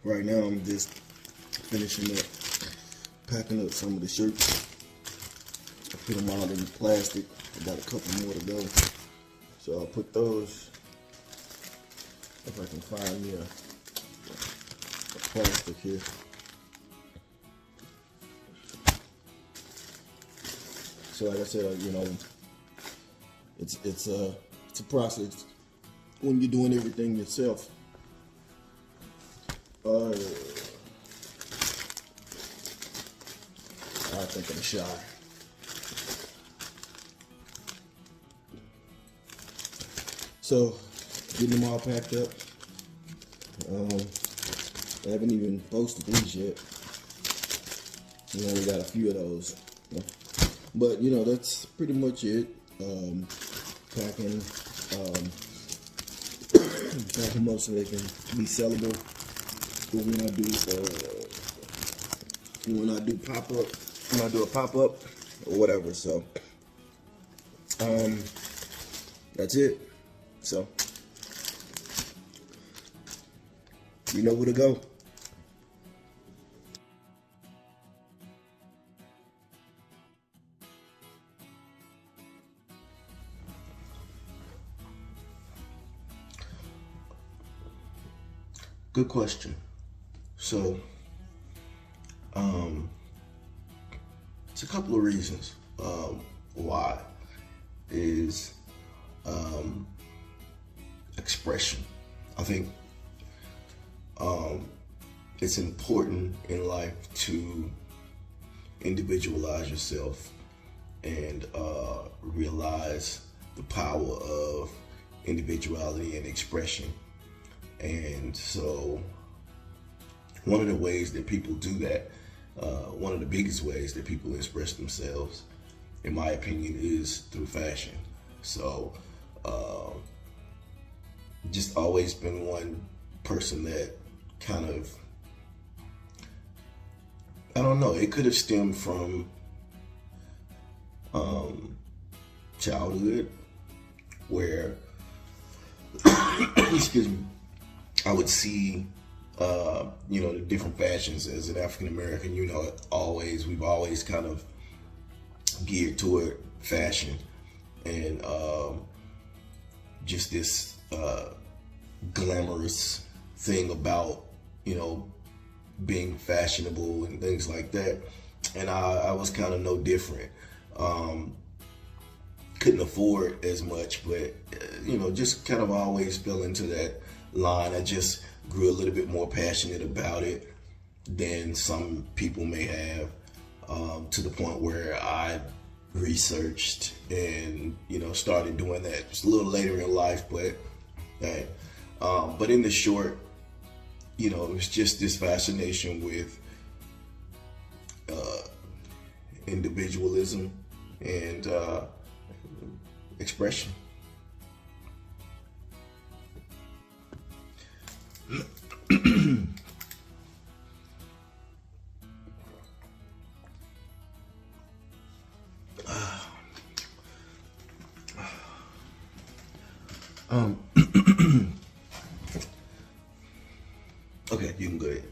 Right now I'm just finishing up packing up some of the shirts. I put them all in plastic. I got a couple more to go. So I'll put those, if I can find me a plastic here. So like I said, you know, it's a process when you're doing everything yourself. I think I'm shy. So, getting them all packed up. I haven't even posted these yet. We only got a few of those. But, you know, that's pretty much it. Packing them up so they can be sellable. But when I do a pop-up or whatever. So, that's it. So, you know where to go. Good question. So, it's a couple of reasons why is expression. I think it's important in life to individualize yourself and realize the power of individuality and expression. And so one of the ways that people do that, one of the biggest ways that people express themselves, in my opinion, is through fashion. So just always been one person that kind of, I don't know, it could have stemmed from childhood where, excuse me, I would see, you know, the different fashions as an African American. You know, we've always kind of geared toward fashion and just this glamorous thing about, you know, being fashionable and things like that. And I was kind of no different. Couldn't afford as much, but you know, just kind of always fell into that line. I just grew a little bit more passionate about it than some people may have, to the point where I researched and, you know, started doing that just a little later in life. But but in the short, you know, it was just this fascination with individualism and expression. Okay, you can go ahead.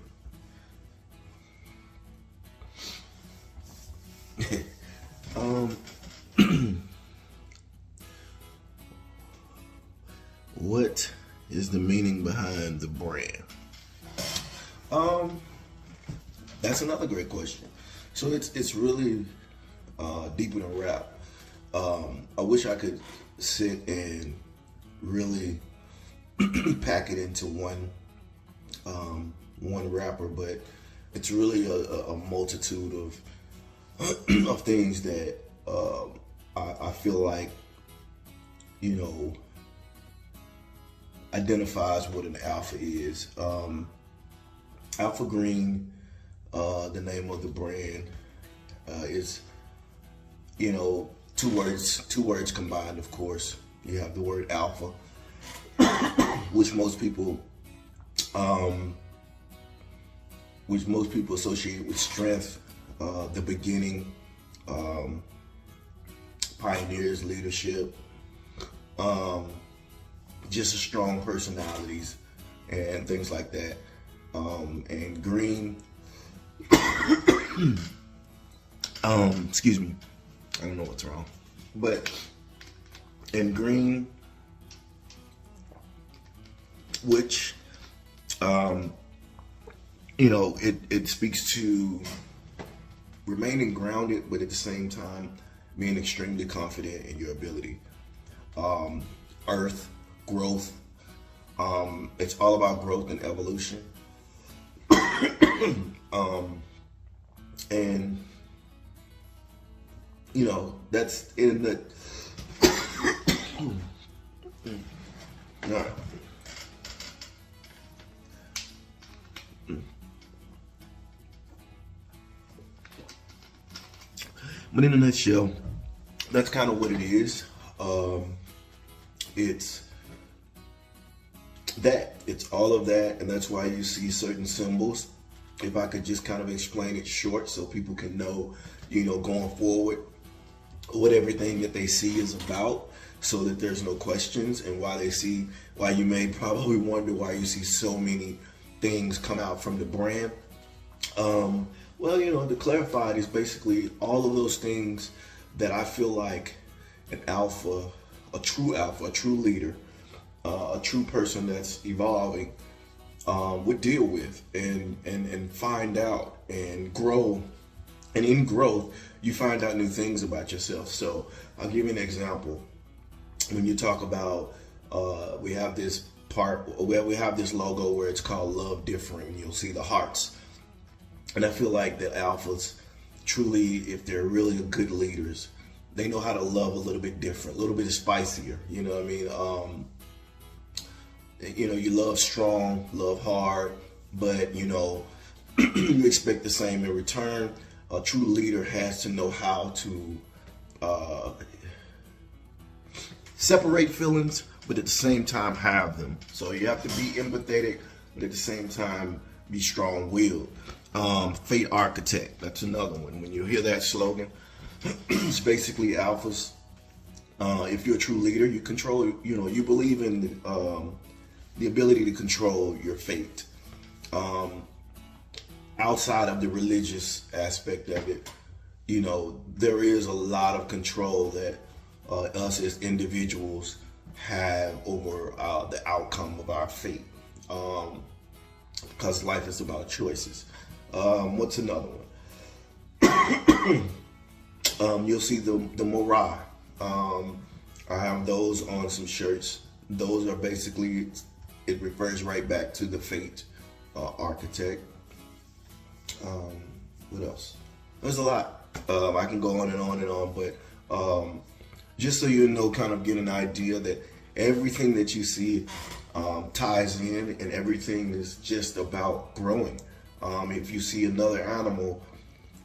What is the meaning behind the brand? That's another great question. So it's really deeper than rap. I wish I could sit and really pack it into one rapper, but it's really a multitude of things that I feel like, you know, identifies what an alpha is. Alpha Green, the name of the brand, is, you know, two words combined, of course. You have the word alpha, which most people associate with strength, the beginning, pioneers, leadership, just strong personalities and things like that. And green, excuse me, I don't know what's wrong, but in green, which, you know, it speaks to remaining grounded, but at the same time, being extremely confident in your ability. Earth, growth, it's all about growth and evolution. And, you know, that's in the, but in a nutshell, that's kind of what it is. It's all of that, and that's why you see certain symbols. If I could just kind of explain it short so people can know, you know, going forward, what everything that they see is about, so that there's no questions, and why you may probably wonder why you see so many things come out from the brand. Well, you know, to clarify, it is basically all of those things that I feel like an alpha, a true leader, a true person that's evolving would deal with and find out and grow. And in growth, you find out new things about yourself. So I'll give you an example. When you talk about, we have this part where we have this logo where it's called Love Different. You'll see the hearts. And I feel like the alphas, truly, if they're really good leaders, they know how to love a little bit different, a little bit spicier. You know what I mean? You know, you love strong, love hard, but, you know, you expect the same in return. A true leader has to know how to separate feelings, but at the same time have them. So you have to be empathetic, but at the same time be strong-willed. Fate Architect, that's another one. When you hear that slogan, it's basically alphas. If you're a true leader, you control, you know, you believe in the ability to control your fate. Outside of the religious aspect of it, you know, there is a lot of control that us as individuals have over the outcome of our fate, because life is about choices. What's another one? You'll see the Morai. I have those on some shirts. Those are basically, it refers right back to the Fate Architect. What else? There's a lot. I can go on and on and on, but just so you know, kind of get an idea that everything that you see ties in, and everything is just about growing. If you see another animal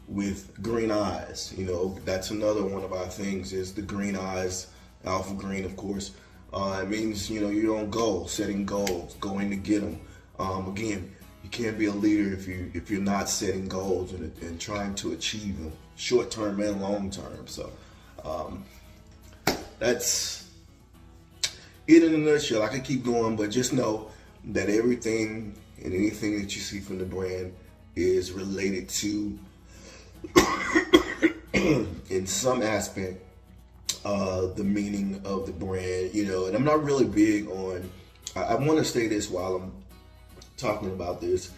with green eyes, you know, that's another one of our things, is the green eyes, alpha green, of course. It means, you know, you don't go setting goals, going to get them. Again, you can't be a leader if you're not setting goals and trying to achieve them, short term and long term. So that's it in a nutshell. I could keep going, but just know that everything and anything that you see from the brand is related to, in some aspect, the meaning of the brand, you know. And I'm not really big on, I want to say this while I'm talking about this,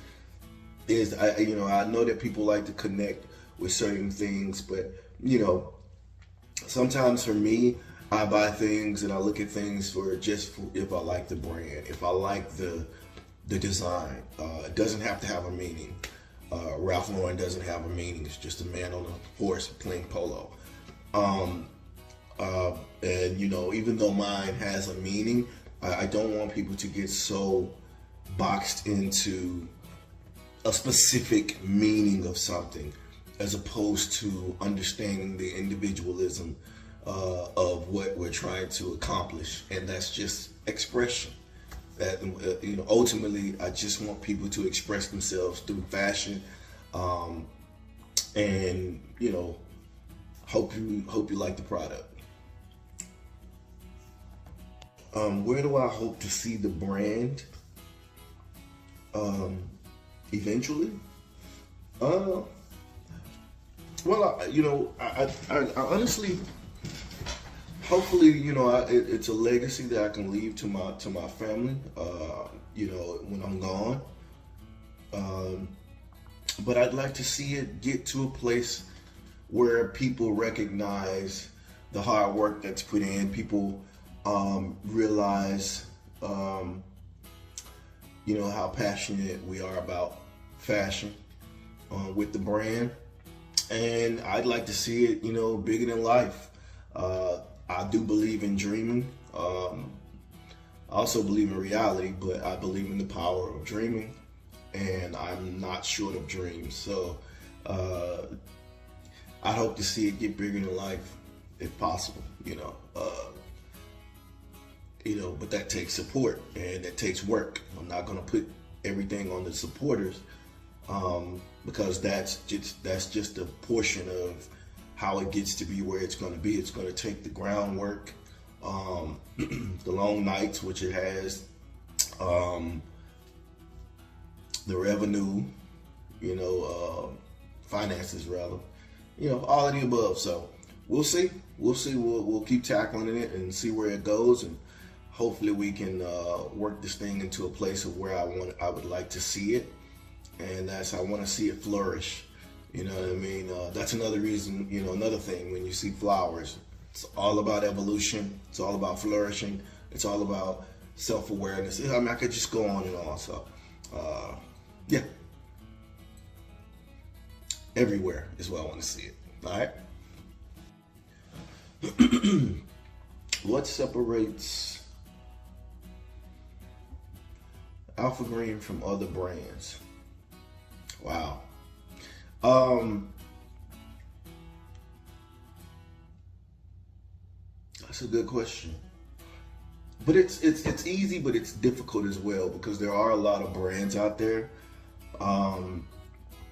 is I know that people like to connect with certain things, but, you know, sometimes for me, I buy things and I look at things for if I like the brand, if I like the design. It doesn't have to have a meaning. Ralph Lauren doesn't have a meaning. It's just a man on a horse playing polo. And, you know, even though mine has a meaning, I don't want people to get so boxed into a specific meaning of something, as opposed to understanding the individualism of what we're trying to accomplish. And that's just expression. That, you know, ultimately, I just want people to express themselves through fashion, and, you know, hope you like the product. Where do I hope to see the brand? eventually. Well, I honestly, hopefully, it's a legacy that I can leave to my family. When I'm gone. But I'd like to see it get to a place where people recognize the hard work that's put in. People realize, how passionate we are about fashion with the brand. And I'd like to see it, bigger than life. I do believe in dreaming. I also believe in reality, but I believe in the power of dreaming. And I'm not short of dreams. So I hope to see it get bigger than life if possible, but that takes support and that takes work. I'm not going to put everything on the supporters because that's just a portion of how it gets to be where it's going to be. It's going to take the groundwork, the long nights, which it has, the revenue, finances rather, all of the above. So we'll see. We'll keep tackling it and see where it goes, and hopefully we can work this thing into a place of where I would like to see it, and I want to see it flourish. You know what I mean? That's another reason. Another thing when you see flowers, it's all about evolution. It's all about flourishing. It's all about self-awareness. I mean, I could just go on and on. So. Yeah. Everywhere is where I want to see it. All right. What separates Alpha Green from other brands? Wow. That's a good question. But it's easy, but it's difficult as well because there are a lot of brands out there. And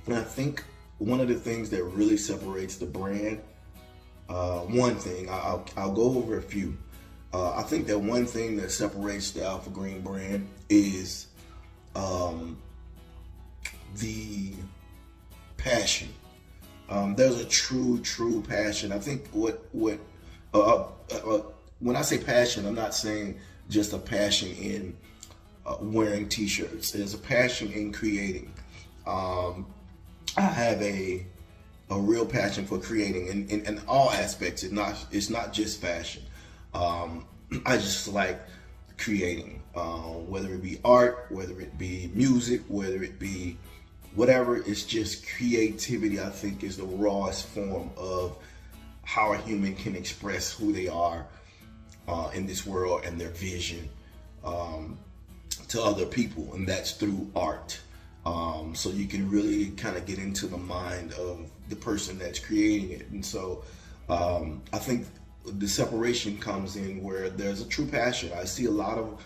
I think one of the things that really separates the brand, one thing, I'll go over a few. I think that one thing that separates the Alpha Green brand is the passion. There's a true passion. I think when I say passion, I'm not saying just a passion in wearing t-shirts. There's a passion in creating. I have a real passion for creating in all aspects. It's not just fashion. I just like creating, whether it be art, whether it be music, whether it be whatever. It's just creativity. I think is the rawest form of how a human can express who they are in this world and their vision to other people, and that's through art. So you can really kind of get into the mind of the person that's creating it. And so I think the separation comes in where there's a true passion. I see a lot of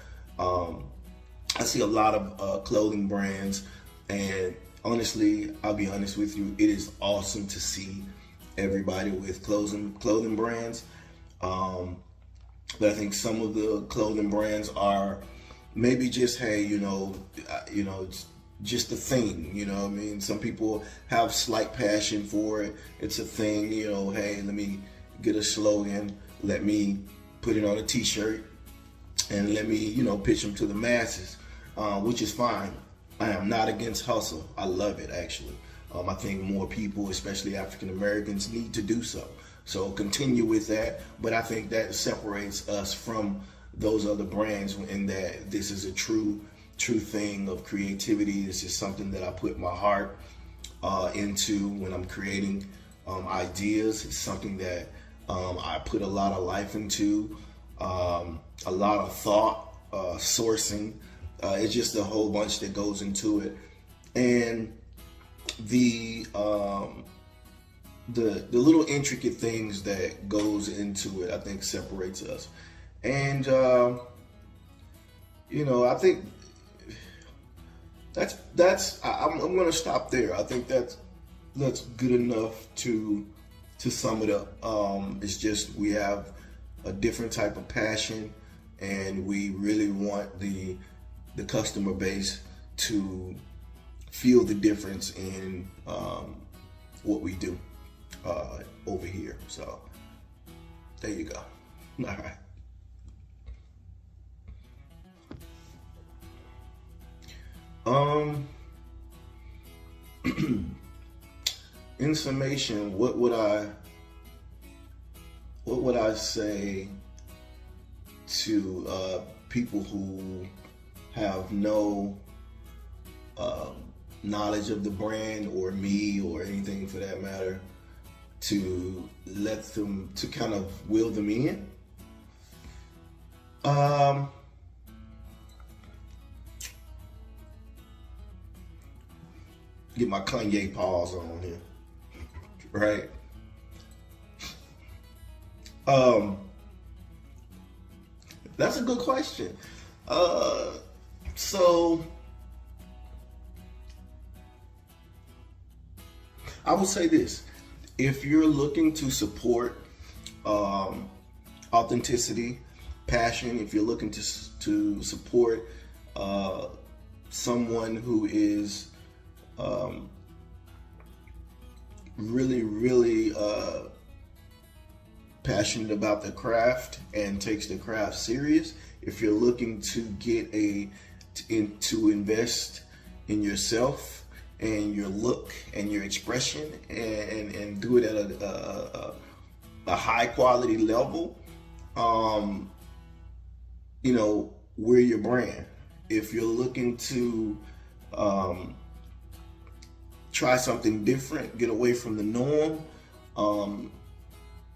clothing brands, and honestly, I'll be honest with you, it is awesome to see everybody with clothing brands. But I think some of the clothing brands are maybe just, hey, it's just a thing, I mean? Some people have slight passion for it. It's a thing, hey, let me get a slogan, let me put it on a t-shirt, and let me, pitch them to the masses, which is fine. I am not against hustle. I love it, actually. I think more people, especially African Americans, need to do so. So continue with that. But I think that separates us from those other brands in that this is a true thing of creativity. This is something that I put my heart into when I'm creating ideas. It's something that I put a lot of life into, a lot of thought, sourcing. It's just a whole bunch that goes into it. And the little intricate things that goes into it, I think separates us. And I think I'm going to stop there. I think that's good enough to sum it up. It's just we have a different type of passion, and we really want the customer base to feel the difference in what we do over here. So there you go. All right. In summation, what would I say to people who have no knowledge of the brand or me or anything for that matter, to let them, to kind of wheel them in? Get my Kanye pause on here, right? That's a good question. So I will say this: if you're looking to support authenticity, passion, if you're looking to support someone who is really passionate about the craft and takes the craft serious, if you're looking to get to invest in yourself and your look and your expression and do it at a high quality level, you know, we're your brand. If you're looking to try something different, get away from the norm,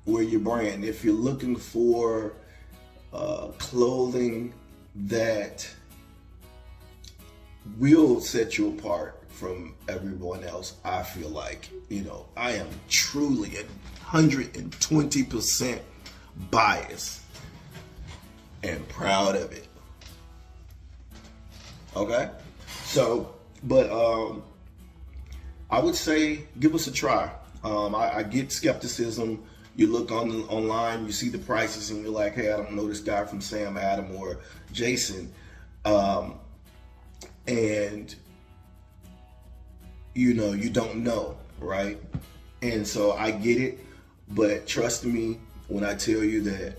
we're your brand. If you're looking for clothing that will set you apart from everyone else, I feel like, you know, I am truly 120% biased and proud of it. Okay? So, but I would say give us a try. I get skepticism. You look online, you see the prices, and you're like, hey, I don't know this guy from Sam, Adam, or Jason. And, you know, you don't know, right? And so I get it, but trust me when I tell you that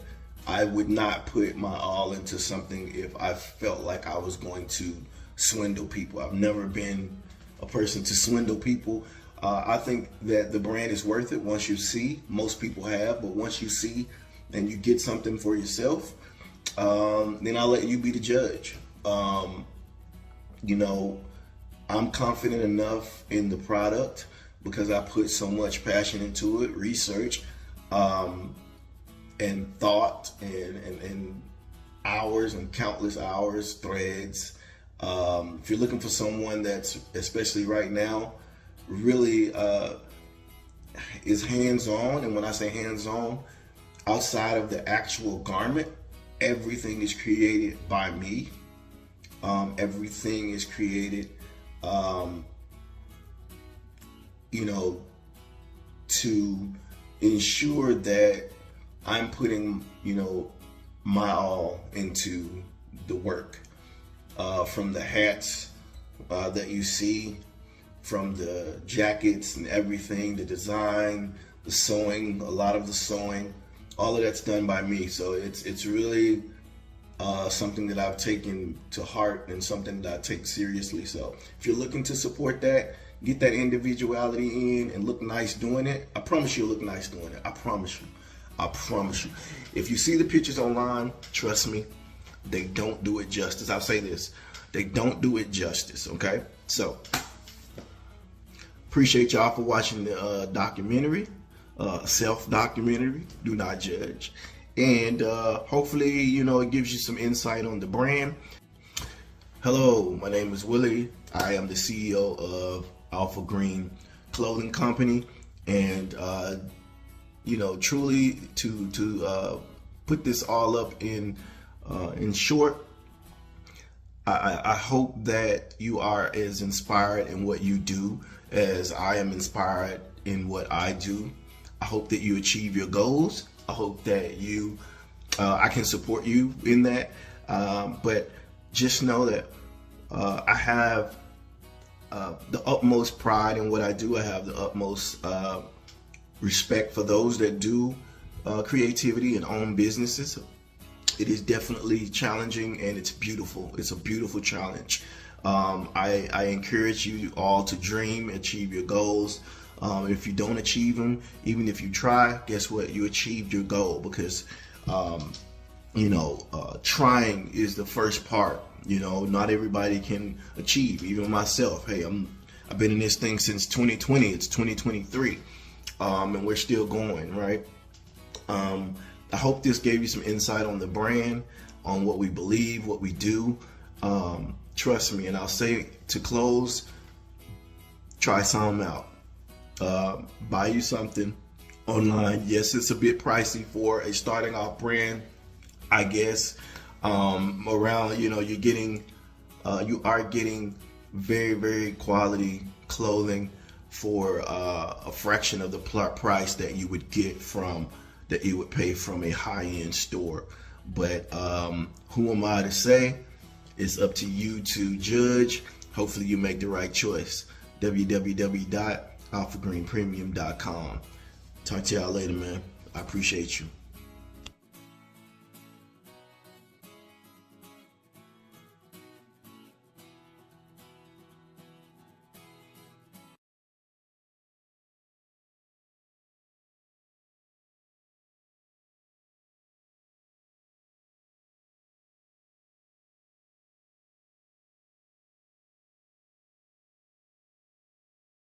I would not put my all into something if I felt like I was going to swindle people. I've never been a person to swindle people. I think that the brand is worth it once you see. Most people have, but once you see and you get something for yourself, then I'll let you be the judge. You know, I'm confident enough in the product because I put so much passion into it, research, and thought, and hours and countless hours, threads. If you're looking for someone that's, especially right now, really is hands-on, and when I say hands-on, outside of the actual garment, everything is created by me. Everything is created, you know, to ensure that I'm putting, you know, my all into the work. From the hats that you see, from the jackets and everything, the design, the sewing, a lot of the sewing, all of that's done by me. So it's really something that I've taken to heart and something that I take seriously. So if you're looking to support that, get that individuality in and look nice doing it, I promise you'll look nice doing it. I promise you. I promise you. If you see the pictures online, trust me, they don't do it justice. I'll say this. They don't do it justice, okay? So, appreciate y'all for watching the documentary, self-documentary, Do Not Judge. And hopefully, you know, it gives you some insight on the brand. Hello, my name is Willie. I am the CEO of Alpha Green Clothing Company. And, you know, truly to put this all up in short, I hope that you are as inspired in what you do as I am inspired in what I do. I hope that you achieve your goals. I hope that you, I can support you in that. But just know that I have the utmost pride in what I do. I have the utmost respect for those that do creativity and own businesses. It is definitely challenging, and it's beautiful. It's a beautiful challenge. I encourage you all to dream, achieve your goals. If you don't achieve them, even if you try, guess what? You achieved your goal, because trying is the first part. Not everybody can achieve, even myself. Hey, I've been in this thing since 2020. It's 2023, and we're still going, right? I hope this gave you some insight on the brand, on what we believe, what we do. Trust me, and I'll say to close, try something out. Buy you something online. Yes, it's a bit pricey for a starting off brand, I guess. Around, you are getting very, very quality clothing for a fraction of the price that you would pay from a high-end store. But who am I to say? It's up to you to judge. Hopefully you make the right choice. www.alphagreenpremium.com. Talk to y'all later, man. I appreciate you.